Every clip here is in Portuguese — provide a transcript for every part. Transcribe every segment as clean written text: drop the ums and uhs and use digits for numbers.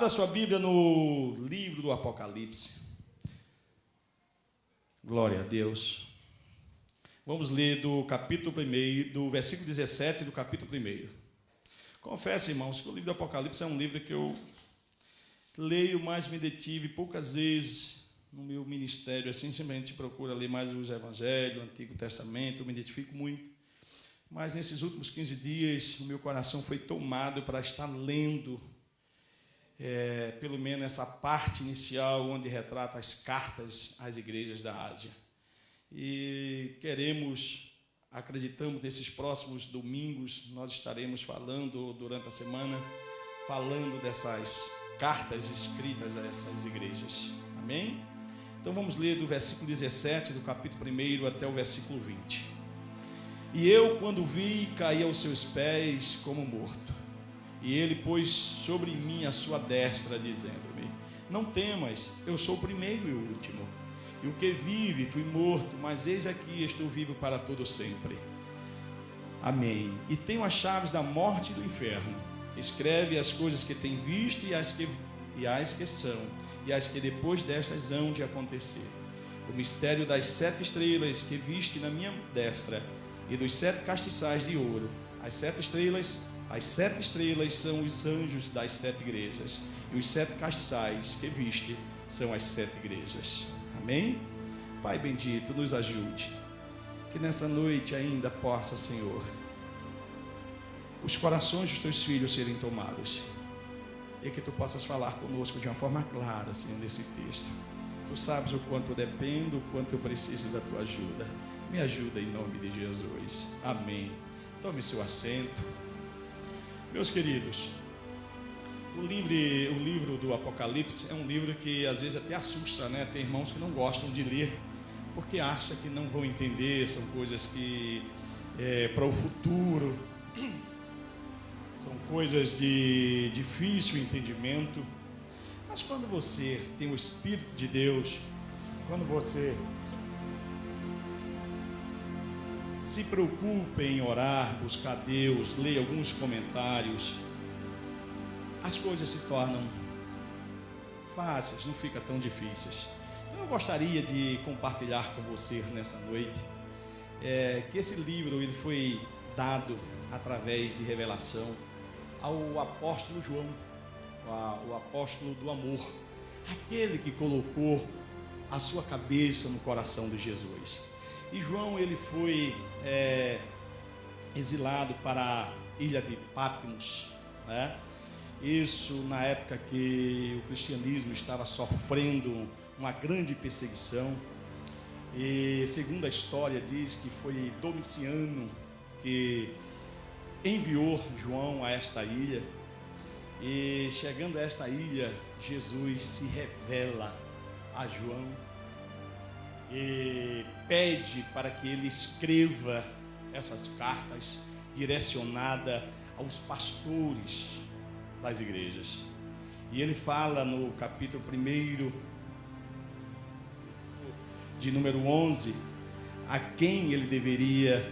Abra sua Bíblia no livro do Apocalipse. Glória a Deus. Vamos ler do capítulo 1, do versículo 17 do capítulo 1. Confesso, irmãos, que o livro do Apocalipse é um livro que eu leio, mas me detive poucas vezes no meu ministério. Assim, sempre a gente procura ler mais os Evangelhos, o Antigo Testamento, eu me identifico muito. Mas nesses últimos 15 dias, o meu coração foi tomado para estar lendo pelo menos essa parte inicial, onde retrata as cartas às igrejas da Ásia. E acreditamos, nesses próximos domingos, nós estaremos falando, durante a semana, falando dessas cartas escritas a essas igrejas. Amém? Então vamos ler do versículo 17, do capítulo 1, até o versículo 20. E eu, quando vi, caí aos seus pés como morto. E ele pôs sobre mim a sua destra, dizendo-me: não temas, eu sou o primeiro e o último. E o que vive, fui morto, mas eis aqui, estou vivo para todo sempre. Amém. E tenho as chaves da morte e do inferno. Escreve as coisas que tem visto e as que são, e as que depois destas hão de acontecer. O mistério das 7 estrelas que viste na minha destra, e dos 7 castiçais de ouro. As 7 estrelas são os anjos das 7 igrejas, e os 7 castiçais que viste são as 7 igrejas. Amém? Pai bendito, nos ajude, que nessa noite ainda possa, Senhor, os corações dos teus filhos serem tomados, e que tu possas falar conosco de uma forma clara, Senhor, nesse texto. Tu sabes o quanto eu dependo, o quanto eu preciso da tua ajuda. Me ajuda em nome de Jesus. Amém. Tome seu assento. Meus queridos, o livro do Apocalipse é um livro que às vezes até assusta, né? Tem irmãos que não gostam de ler, porque acham que não vão entender, são coisas que para o futuro, são coisas de difícil entendimento. Mas quando você tem o Espírito de Deus, quando você se preocupe em orar, buscar Deus, ler alguns comentários, as coisas se tornam fáceis, não fica tão difíceis. Então eu gostaria de compartilhar com você nessa noite que esse livro ele foi dado através de revelação ao apóstolo João, o apóstolo do amor, aquele que colocou a sua cabeça no coração de Jesus. E João ele foi exilado para a ilha de Patmos, né? Isso na época que o cristianismo estava sofrendo uma grande perseguição. E segundo a história diz que foi Domiciano que enviou João a esta ilha. E chegando a esta ilha, Jesus se revela a João e pede para que ele escreva essas cartas direcionadas aos pastores das igrejas. E ele fala no capítulo 1, de número 11, a quem ele deveria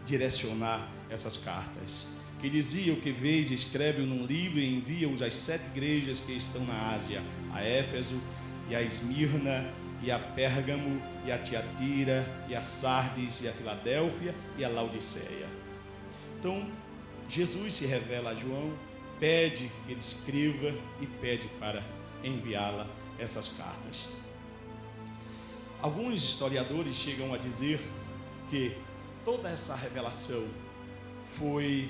direcionar essas cartas. Que dizia: o que vês, escreve-o num livro e envia-os às 7 igrejas que estão na Ásia, a Éfeso, e a Esmirna, e a Pérgamo, e a Tiatira, e a Sardes, e a Filadélfia, e a Laodiceia. Então, Jesus se revela a João, pede que ele escreva e pede para enviá-la essas cartas. Alguns historiadores chegam a dizer que toda essa revelação foi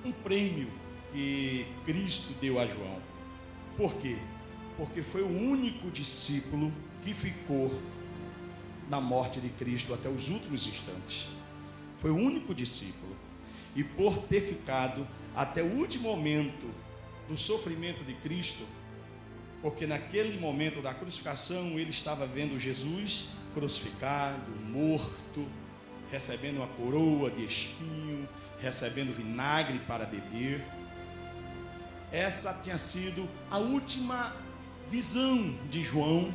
um prêmio que Cristo deu a João. Por quê? Porque foi o único discípulo que ficou na morte de Cristo até os últimos instantes. Foi o único discípulo. E por ter ficado até o último momento do sofrimento de Cristo, porque naquele momento da crucificação ele estava vendo Jesus crucificado, morto, recebendo uma coroa de espinho, recebendo vinagre para beber. Essa tinha sido a última visão de João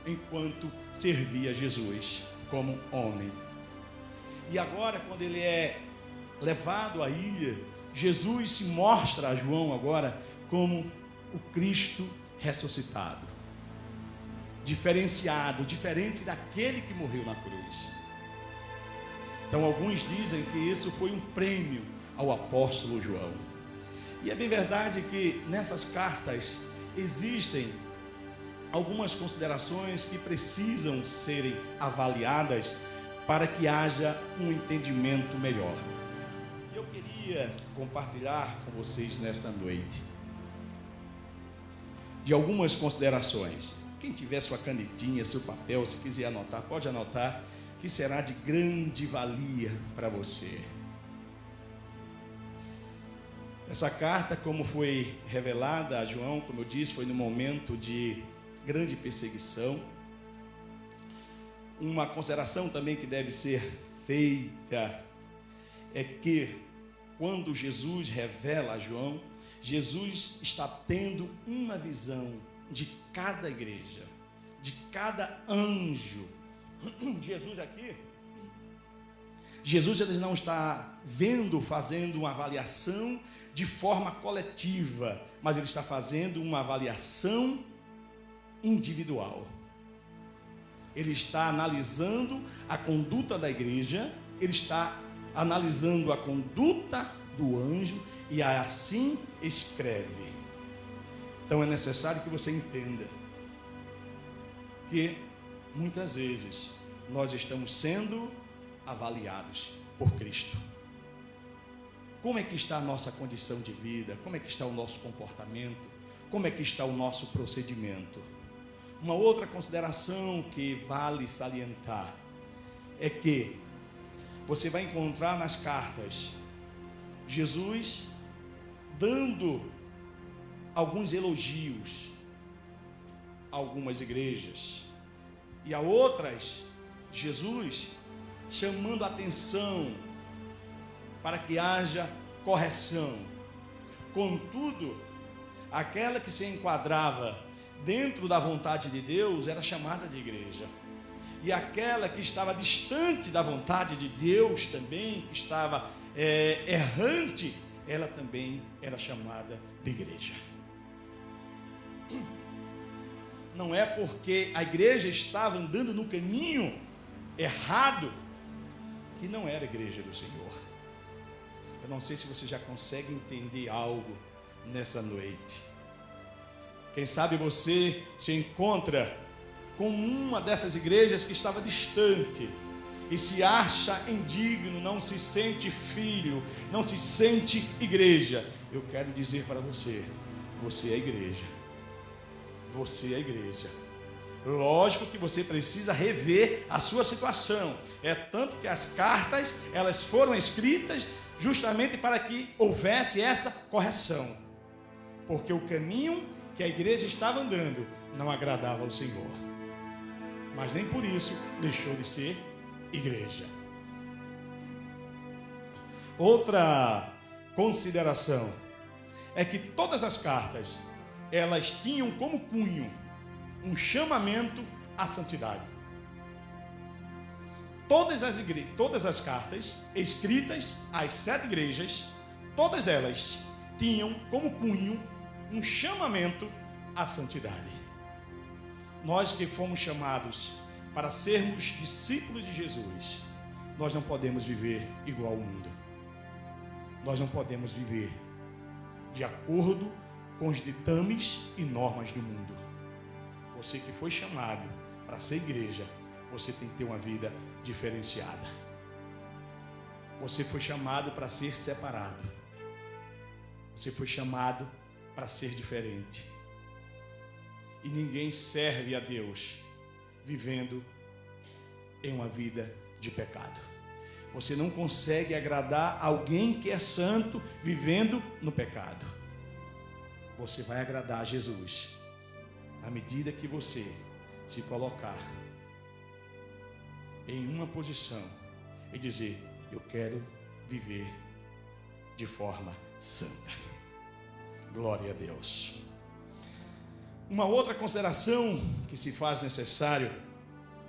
enquanto servia Jesus como homem. E agora, quando ele é levado à ilha, Jesus se mostra a João agora como o Cristo ressuscitado, diferenciado, diferente daquele que morreu na cruz. Então alguns dizem que isso foi um prêmio ao apóstolo João. E é bem verdade que nessas cartas existem algumas considerações que precisam serem avaliadas para que haja um entendimento melhor. Eu queria compartilhar com vocês nesta noite de algumas considerações. Quem tiver sua canetinha, seu papel, se quiser anotar, pode anotar, que será de grande valia para você. Essa carta, como foi revelada a João, como eu disse, foi no momento de grande perseguição. Uma consideração também que deve ser feita é que, quando Jesus revela a João, Jesus está tendo uma visão de cada igreja, de cada anjo. Jesus ele não está vendo, fazendo uma avaliação de forma coletiva, mas ele está fazendo uma avaliação individual. Ele está analisando a conduta da igreja, ele está analisando a conduta do anjo e assim escreve. Então é necessário que você entenda que muitas vezes nós estamos sendo avaliados por Cristo. Como é que está a nossa condição de vida? Como é que está o nosso comportamento? Como é que está o nosso procedimento? Uma outra consideração que vale salientar é que você vai encontrar nas cartas Jesus dando alguns elogios a algumas igrejas, e a outras Jesus chamando a atenção para que haja correção. Contudo, aquela que se enquadrava dentro da vontade de Deus era chamada de igreja, e aquela que estava distante da vontade de Deus também, que estava errante, ela também era chamada de igreja. Não é porque a igreja estava andando no caminho errado que não era igreja do Senhor. Eu não sei se você já consegue entender algo nessa noite. Quem sabe você se encontra com uma dessas igrejas que estava distante e se acha indigno, não se sente filho, não se sente igreja. Eu quero dizer para você, você é igreja. Você é igreja. Lógico que você precisa rever a sua situação. É tanto que as cartas, elas foram escritas justamente para que houvesse essa correção. Porque o caminho que a igreja estava andando não agradava ao Senhor. Mas nem por isso deixou de ser igreja. Outra consideração é que todas as cartas, elas tinham como cunho um chamamento à santidade. Todas as cartas escritas às 7 igrejas, todas elas tinham como cunho um chamamento à santidade. Nós que fomos chamados para sermos discípulos de Jesus, nós não podemos viver igual ao mundo. Nós não podemos viver de acordo com os ditames e normas do mundo. Você que foi chamado para ser igreja, você tem que ter uma vida diferenciada. Você foi chamado para ser separado. Você foi chamado para ser diferente. E ninguém serve a Deus vivendo em uma vida de pecado. Você não consegue agradar alguém que é santo vivendo no pecado. Você vai agradar a Jesus à medida que você se colocar em uma posição e dizer: eu quero viver de forma santa. Glória a Deus. Uma outra consideração que se faz necessário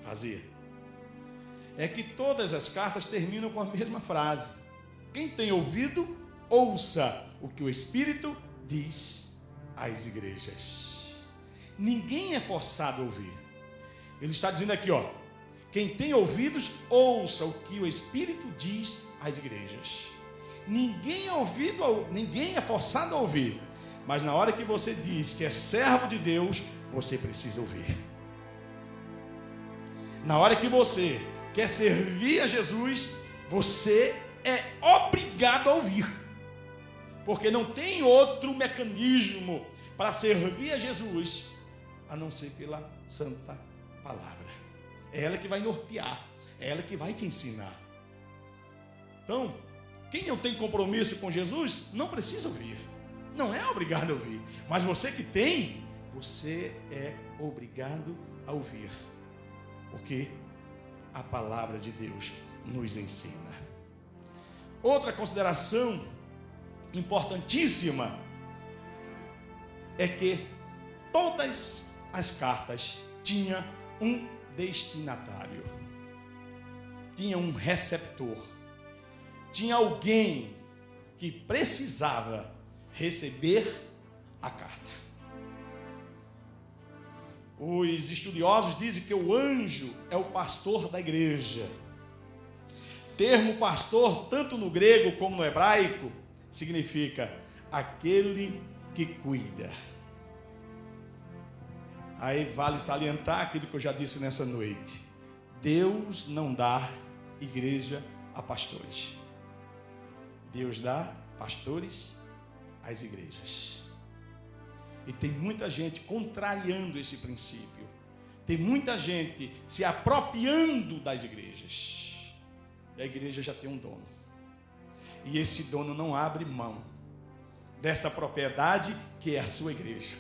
fazer é que todas as cartas terminam com a mesma frase: quem tem ouvido, ouça o que o Espírito diz às igrejas. Ninguém é forçado a ouvir. Ele está dizendo aqui, ó, quem tem ouvidos, ouça o que o Espírito diz às igrejas. Ninguém é forçado a ouvir, mas na hora que você diz que é servo de Deus, você precisa ouvir. Na hora que você quer servir a Jesus, você é obrigado a ouvir, porque não tem outro mecanismo para servir a Jesus a não ser pela santa palavra. É ela que vai nortear, é ela que vai te ensinar. Então, quem não tem compromisso com Jesus, não precisa ouvir, não é obrigado a ouvir, mas você que tem, você é obrigado a ouvir, porque a palavra de Deus nos ensina. Outra consideração importantíssima é que todas as cartas tinham um destinatário, tinha um receptor, tinha alguém que precisava receber a carta. Os estudiosos dizem que o anjo é o pastor da igreja. Termo pastor, tanto no grego como no hebraico, significa aquele que cuida. Aí vale salientar aquilo que eu já disse nessa noite. Deus não dá igreja a pastores. Deus dá pastores às igrejas. E tem muita gente contrariando esse princípio. Tem muita gente se apropriando das igrejas. E a igreja já tem um dono. E esse dono não abre mão dessa propriedade que é a sua igreja.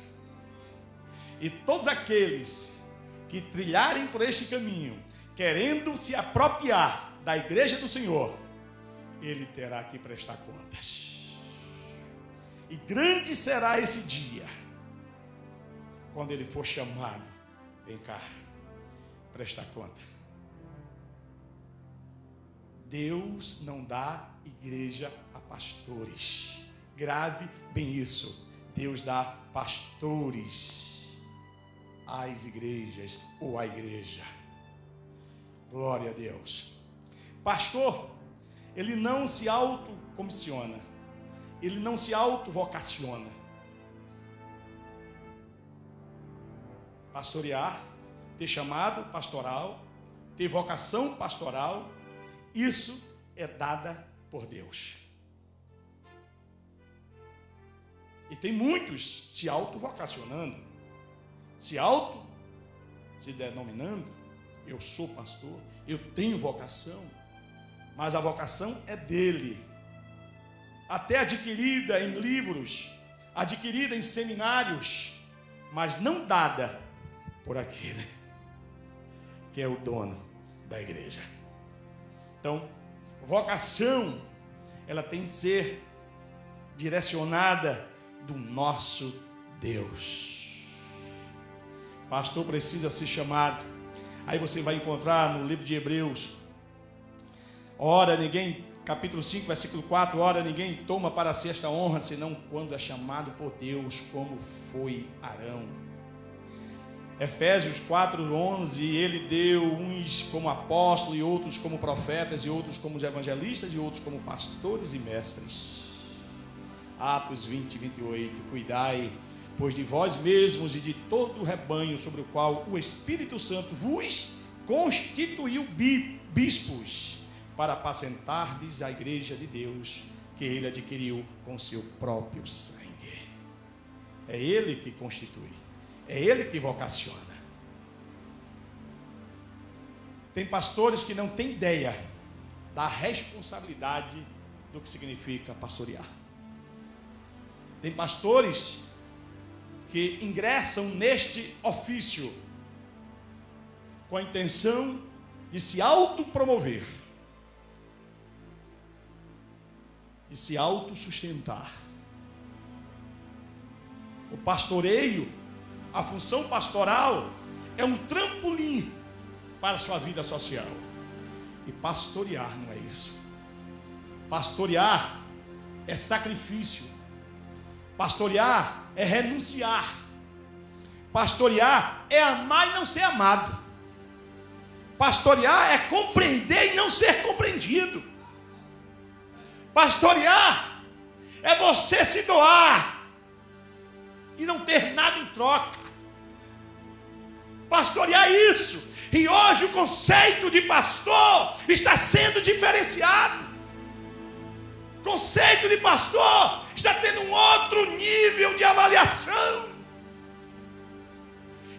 E todos aqueles que trilharem por este caminho, querendo se apropriar da igreja do Senhor, ele terá que prestar contas. E grande será esse dia, quando ele for chamado, vem cá, prestar conta. Deus não dá igreja a pastores. Grave bem isso. Deus dá pastores às igrejas ou à igreja. Glória a Deus. Pastor, ele não se autocomissiona. Ele não se autovocaciona. Pastorear, ter chamado pastoral, ter vocação pastoral, isso é dada por Deus. E tem muitos se autovocacionando, se denominando, eu sou pastor, eu tenho vocação, mas a vocação é dele, até adquirida em livros, adquirida em seminários, mas não dada por aquele que é o dono da igreja. Então, vocação, ela tem que ser direcionada do nosso Deus. Pastor precisa ser chamado. Aí você vai encontrar no livro de Hebreus, ora ninguém, capítulo 5, versículo 4, ora ninguém toma para si esta honra, senão quando é chamado por Deus, como foi Arão. Efésios 4:11, ele deu uns como apóstolos, e outros como profetas, e outros como evangelistas, e outros como pastores e mestres. Atos 20:28, cuidai, pois de vós mesmos e de todo o rebanho sobre o qual o Espírito Santo vos constituiu bispos, para apacentardes a igreja de Deus, que ele adquiriu com seu próprio sangue. É ele que constitui, é ele que vocaciona. Tem pastores que não têm ideia da responsabilidade do que significa pastorear. Tem pastores que ingressam neste ofício com a intenção de se autopromover, de se autossustentar. O pastoreio, a função pastoral, é um trampolim para a sua vida social. E pastorear não é isso. Pastorear é sacrifício. Pastorear é renunciar. Pastorear é amar e não ser amado. Pastorear é compreender e não ser compreendido. Pastorear é você se doar e não ter nada em troca. Pastorear é isso. E hoje o conceito de pastor está sendo diferenciado. O conceito de pastor está tendo um outro nível de avaliação.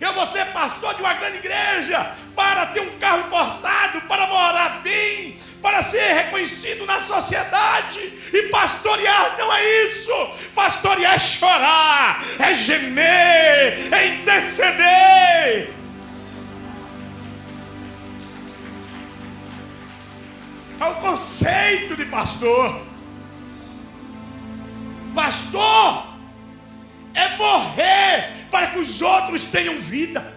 Eu vou ser pastor de uma grande igreja para ter um carro importado, para morar bem, para ser reconhecido na sociedade. E pastorear não é isso. Pastorear é chorar, é gemer, é interceder. É o conceito de pastor. Pastor é morrer para que os outros tenham vida.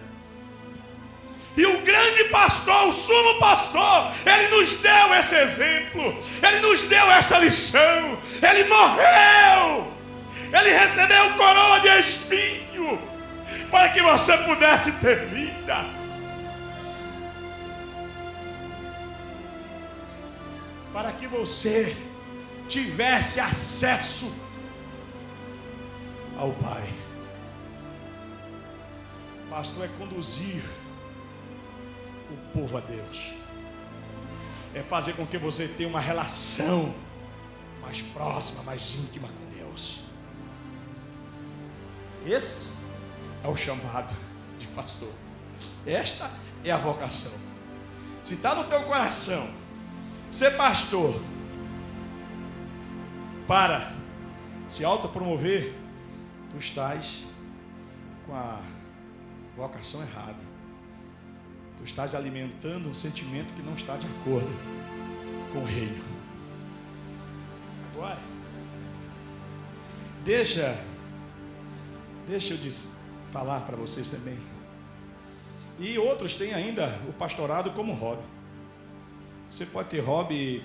E o grande pastor, o sumo pastor, ele nos deu esse exemplo, ele nos deu esta lição. Ele morreu, ele recebeu coroa de espinho para que você pudesse ter vida. Para que você tivesse acesso ao Pai. Pastor é conduzir o povo a Deus. É fazer com que você tenha uma relação mais próxima, mais íntima com Deus. Esse é o chamado de pastor. Esta é a vocação. Se está no teu coração ser pastor para se autopromover, tu estás com a vocação errada. Tu estás alimentando um sentimento que não está de acordo com o reino. Agora, deixa eu falar para vocês também. E outros têm ainda o pastorado como hobby. Você pode ter hobby,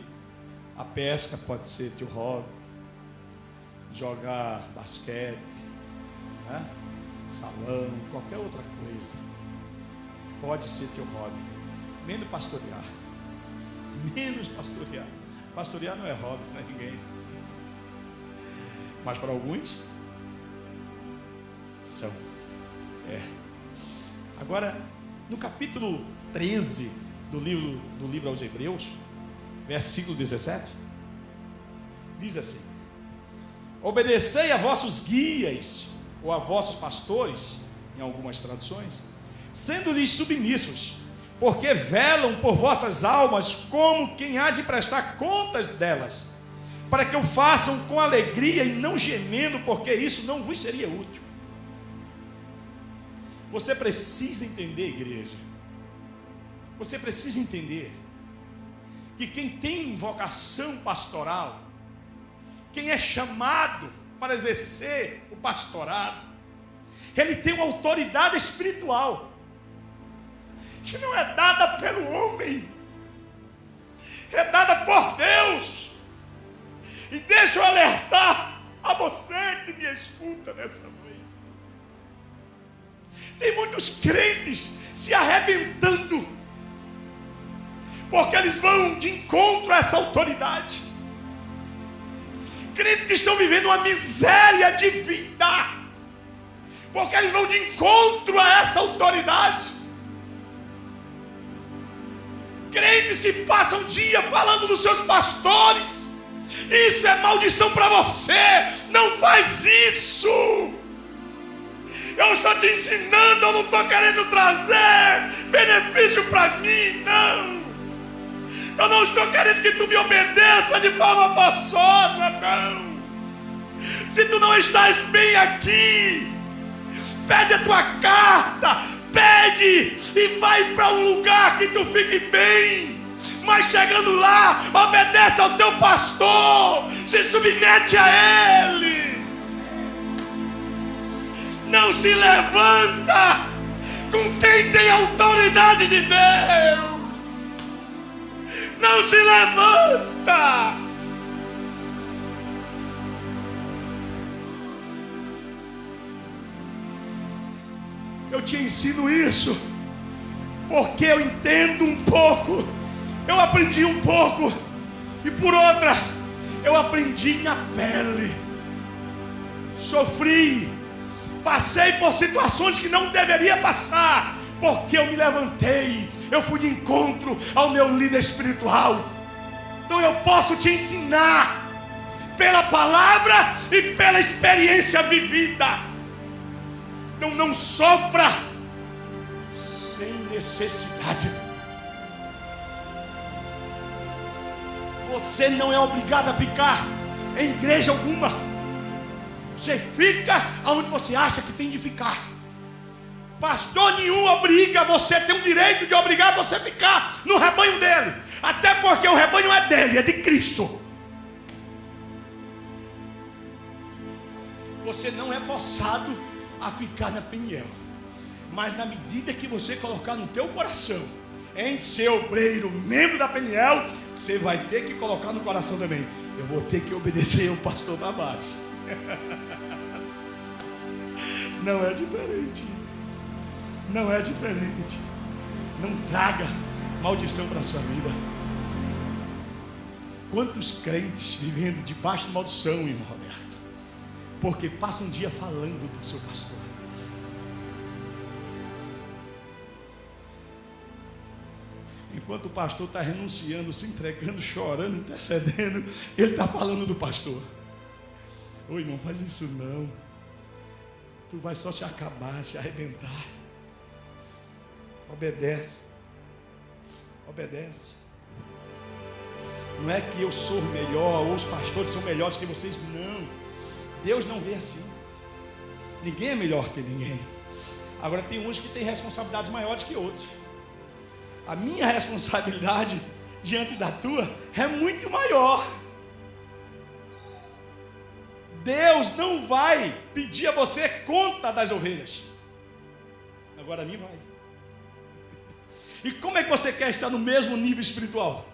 a pesca pode ser teu hobby, jogar basquete, né? Salão, qualquer outra coisa pode ser teu hobby, menos pastorear. Pastorear não é hobby para ninguém, mas para alguns são. Agora, no capítulo 13 do livro aos Hebreus, versículo 17, diz assim: obedecei a vossos guias ou a vossos pastores, em algumas traduções, sendo-lhes submissos, porque velam por vossas almas como quem há de prestar contas delas, para que o façam com alegria e não gemendo, porque isso não vos seria útil. Você precisa entender, igreja, você precisa entender que quem tem vocação pastoral, quem é chamado para exercer o pastorado, ele tem uma autoridade espiritual que não é dada pelo homem, é dada por Deus. E deixa eu alertar a você que me escuta nessa noite. Tem muitos crentes se arrebentando, porque eles vão de encontro a essa autoridade. Crentes que estão vivendo uma miséria de vida, porque eles vão de encontro a essa autoridade. Crentes que passam o dia falando dos seus pastores. Isso é maldição para você. Não faz isso. Eu estou te ensinando, eu não estou querendo trazer benefício para mim, não. Eu não estou querendo que tu me obedeça de forma forçosa, não. Se tu não estás bem aqui, pede a tua carta, pede e vai para um lugar que tu fique bem. Mas chegando lá, obedece ao teu pastor, se submete a ele. Não se levanta com quem tem autoridade de Deus. Não se levanta. Eu te ensino isso porque eu entendo um pouco, eu aprendi um pouco, e por outra, eu aprendi na pele, sofri, passei por situações que não deveria passar, porque eu me levantei, eu fui de encontro ao meu líder espiritual. Então eu posso te ensinar pela palavra e pela experiência vivida. Então não sofra sem necessidade. Você não é obrigado a ficar em igreja alguma. Você fica onde você acha que tem de ficar. Pastor nenhum obriga você, tem o direito de obrigar você a ficar no rebanho dele. Até porque o rebanho é dele, é de Cristo. Você não é forçado a ficar na Peniel. Mas na medida que você colocar no teu coração em ser obreiro, membro da Peniel, você vai ter que colocar no coração também: eu vou ter que obedecer ao pastor da base. Não é diferente. Não é diferente. Não traga maldição para a sua vida. Quantos crentes vivendo debaixo de maldição, irmão Roberto? Porque passa um dia falando do seu pastor. Enquanto o pastor está renunciando, se entregando, chorando, intercedendo, ele está falando do pastor. Ô irmão, faz isso não. Tu vai só se acabar, se arrebentar. Obedece. Obedece. Não é que eu sou melhor, ou os pastores são melhores que vocês, não. Deus não vê assim. Ninguém é melhor que ninguém. Agora tem uns que têm responsabilidades maiores que outros. A minha responsabilidade diante da tua é muito maior. Deus não vai pedir a você conta das ovelhas. Agora a mim vai. E como é que você quer estar no mesmo nível espiritual?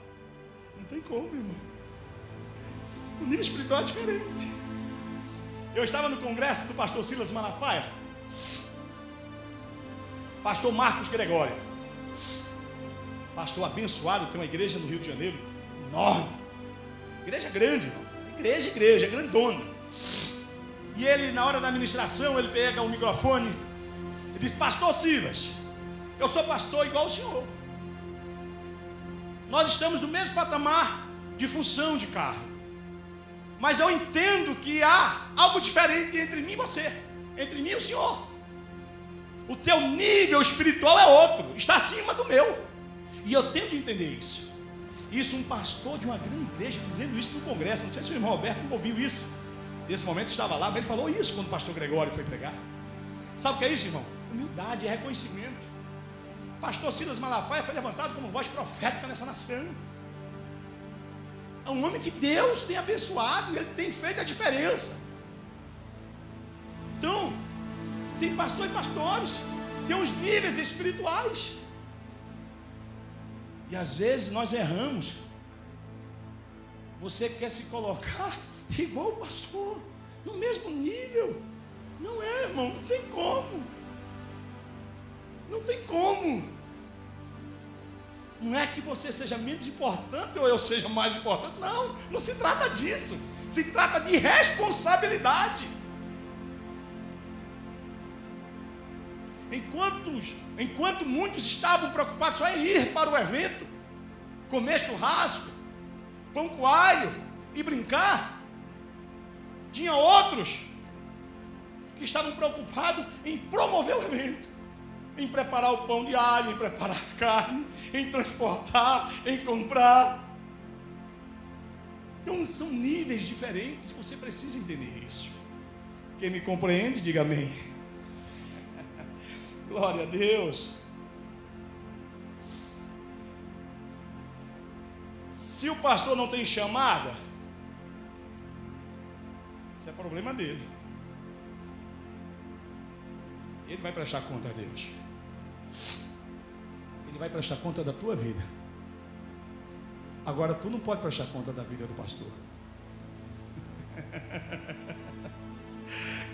Não tem como, irmão. O nível espiritual é diferente. Eu estava no congresso do pastor Silas Malafaia, pastor Marcos Gregório, pastor abençoado, tem uma igreja no Rio de Janeiro, enorme, igreja grande, irmão. Igreja, grandona. E ele, na hora da ministração, ele pega o microfone e diz: pastor Silas, eu sou pastor igual o senhor. Nós estamos no mesmo patamar de função de carro. Mas eu entendo que há algo diferente entre mim e você, entre mim e o senhor. O teu nível espiritual é outro, está acima do meu. E eu tenho de entender isso. Isso, um pastor de uma grande igreja dizendo isso no congresso. Não sei se o irmão Roberto não ouviu isso. Nesse momento estava lá, mas ele falou isso quando o pastor Gregório foi pregar. Sabe o que é isso, irmão? Humildade, é reconhecimento. O pastor Silas Malafaia foi levantado como voz profética nessa nação. É um homem que Deus tem abençoado e ele tem feito a diferença. Então, tem pastor e pastores, tem os níveis espirituais. E às vezes nós erramos. Você quer se colocar igual o pastor, no mesmo nível. Não é, irmão, não tem como. Não tem como. Não é que você seja menos importante ou eu seja mais importante. Não, não se trata disso. Se trata de responsabilidade. Enquanto muitos estavam preocupados só em ir para o evento, comer churrasco, pão com alho e brincar, tinha outros que estavam preocupados em promover o evento, em preparar o pão de alho, em preparar a carne, em transportar, em comprar. Então são níveis diferentes, você precisa entender isso. Quem me compreende, diga amém. Glória a Deus. Se o pastor não tem chamada, isso é problema dele. Ele vai prestar conta a Deus. Ele vai prestar conta da tua vida. Agora tu não pode prestar conta da vida do pastor.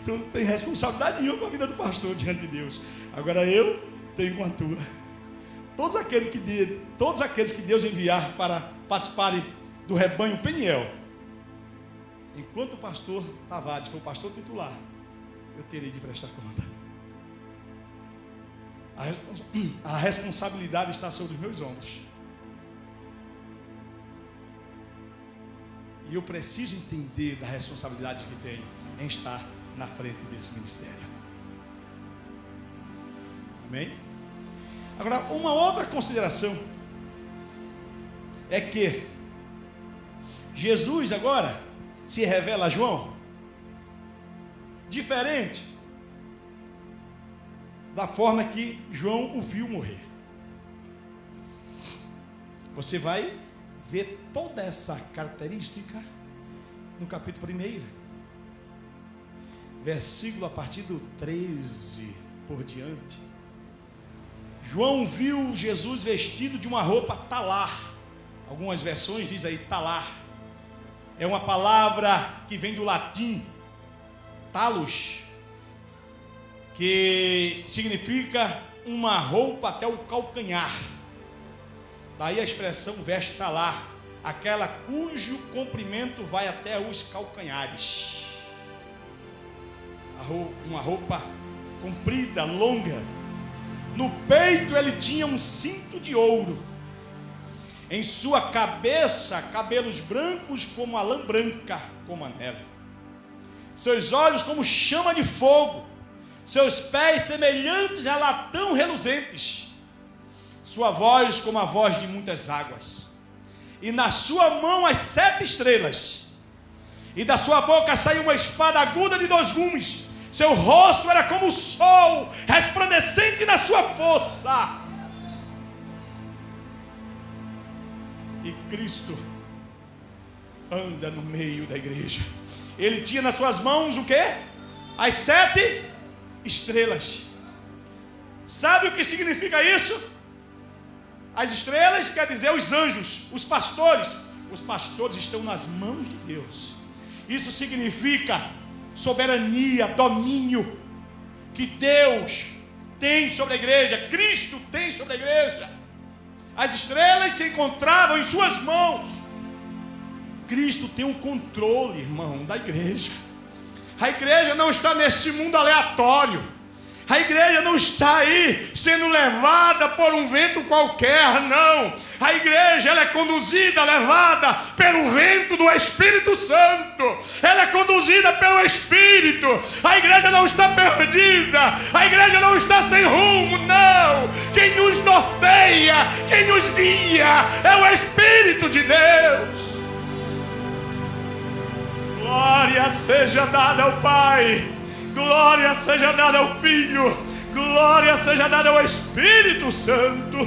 Tu não tem responsabilidade nenhuma com a vida do pastor diante de Deus. Agora eu tenho com a tua. Todos aqueles que Deus enviar para participarem do rebanho Peniel, enquanto o pastor Tavares for o pastor titular, eu terei de prestar conta. A responsabilidade está sobre os meus ombros. E eu preciso entender da responsabilidade que tenho em estar na frente desse ministério. Amém? Agora, uma outra consideração é que Jesus agora se revela a João diferente da forma que João o viu morrer. Você vai ver toda essa característica no capítulo 1, versículo a partir do 13 por diante. João viu Jesus vestido de uma roupa talar. Algumas versões dizem aí talar. É uma palavra que vem do latim talus, que significa uma roupa até o calcanhar. Daí a expressão veste talar, aquela cujo comprimento vai até os calcanhares. Uma roupa comprida, longa. No peito ele tinha um cinto de ouro. Em sua cabeça, cabelos brancos como a lã branca, como a neve. Seus olhos como chama de fogo. Seus pés semelhantes a latão reluzentes. Sua voz como a voz de muitas águas. E na sua mão as 7 estrelas. E da sua boca saiu uma espada aguda de 2 gumes. Seu rosto era como o sol, resplandecente na sua força. E Cristo anda no meio da igreja. Ele tinha nas suas mãos o quê? As 7 estrelas. Sabe o que significa isso? As estrelas quer dizer os anjos, os pastores. Os pastores estão nas mãos de Deus. Isso significa soberania, domínio que Deus tem sobre a igreja, Cristo tem sobre a igreja. As estrelas se encontravam em suas mãos. Cristo tem um controle, irmão, da igreja. A igreja não está neste mundo aleatório. A igreja não está aí sendo levada por um vento qualquer, não. A igreja ela é conduzida, levada pelo vento do Espírito Santo. Ela é conduzida pelo Espírito. A igreja não está perdida. A igreja não está sem rumo, não. Quem nos norteia, quem nos guia é o Espírito de Deus. Glória seja dada ao Pai. Glória seja dada ao Filho, glória seja dada ao Espírito Santo.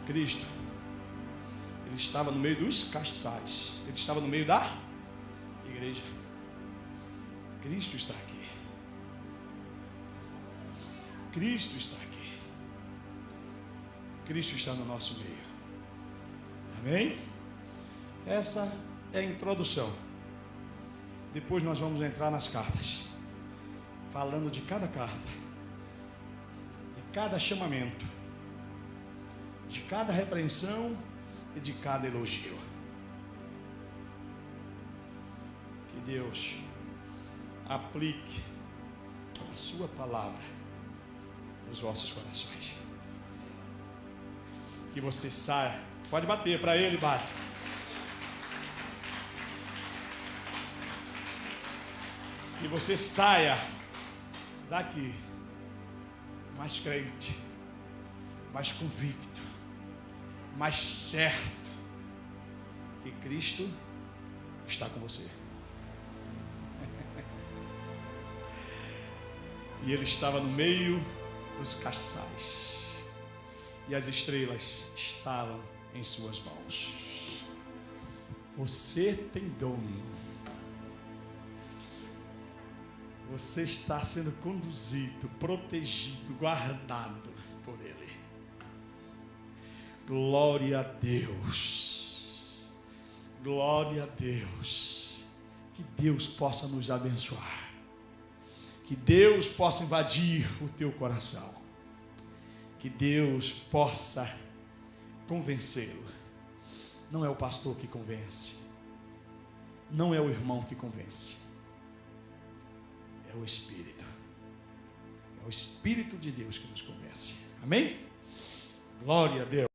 Cristo, ele estava no meio dos castiçais, ele estava no meio da igreja. Cristo está aqui. Cristo está aqui. Cristo está no nosso meio. Amém? Essa é a introdução. Depois nós vamos entrar nas cartas, falando de cada carta, de cada chamamento, de cada repreensão e de cada elogio. Que Deus aplique a sua palavra nos vossos corações. Que você saia. Pode bater para ele, bate. Que você saia daqui mais crente, mais convicto, mais certo que Cristo está com você. E ele estava no meio dos castiçais, e as estrelas estavam em suas mãos. Você tem dono. Você está sendo conduzido, protegido, guardado por Ele. Glória a Deus. Glória a Deus. Que Deus possa nos abençoar. Que Deus possa invadir o teu coração. Que Deus possa convencê-lo. Não é o pastor que convence. Não é o irmão que convence. É o Espírito. É o Espírito de Deus que nos convence. Amém? Glória a Deus.